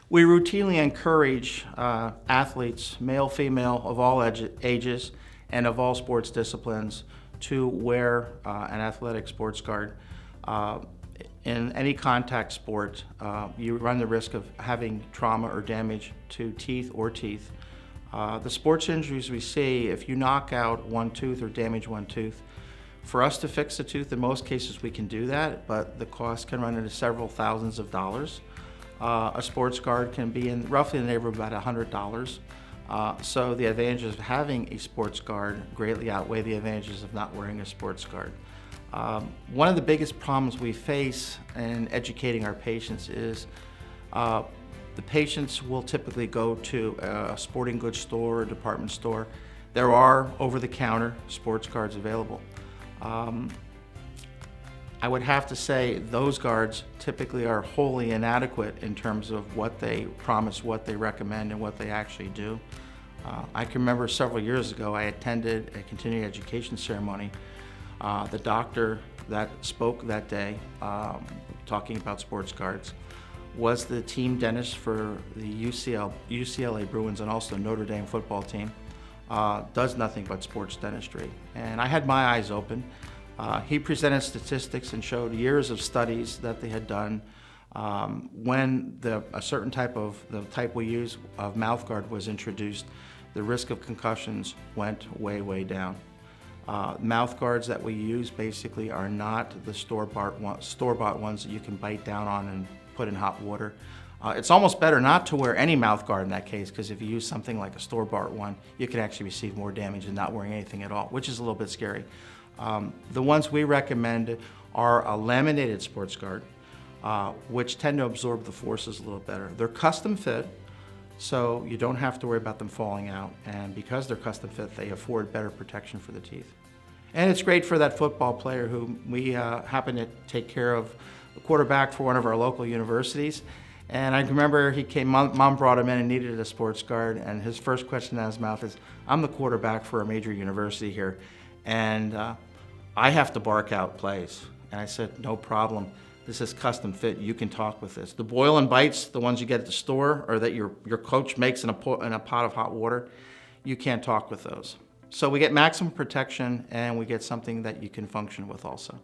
We routinely encourage athletes, male, female, of all ages and of all sports disciplines, to wear an athletic sports guard. In any contact sport, you run the risk of having trauma or damage to teeth or teeth. The sports injuries we see, if you knock out one tooth or damage one tooth, for us to fix the tooth, in most cases we can do that, but the cost can run into several thousands of dollars. A sports guard can be roughly in the neighborhood of about $100. So the advantages of having a sports guard greatly outweigh the advantages of not wearing a sports guard. One of the biggest problems we face in educating our patients is the patients will typically go to a sporting goods store or department store. There are over-the-counter sports guards available. I would have to say those guards typically are wholly inadequate in terms of what they promise, what they recommend, and what they actually do. I can remember several years ago I attended a continuing education ceremony. The doctor that spoke that day, talking about sports guards, was the team dentist for the UCLA Bruins and also the Notre Dame football team. Does nothing but sports dentistry. And I had my eyes open. He presented statistics and showed years of studies that they had done when a certain type of, the type we use of mouthguard was introduced, the risk of concussions went way, way down. Mouthguards that we use basically are not the store-bought ones that you can bite down on and put in hot water. It's almost better not to wear any mouthguard in that case, because if you use something like a store-bought one, you can actually receive more damage than not wearing anything at all, which is a little bit scary. The ones we recommend are a laminated sports guard, which tend to absorb the forces a little better. They're custom fit, so you don't have to worry about them falling out, and because they're custom fit, they afford better protection for the teeth. And it's great for that football player who we happen to take care of, a quarterback for one of our local universities. And I remember he came, mom brought him in and needed a sports guard, and his first question out of his mouth is, I'm the quarterback for a major university here, and I have to bark out plays. And I said, no problem. This is custom fit. You can talk with this. The boil and bites, the ones you get at the store or that your coach makes in a pot of hot water, you can't talk with those. So we get maximum protection, and we get something that you can function with also.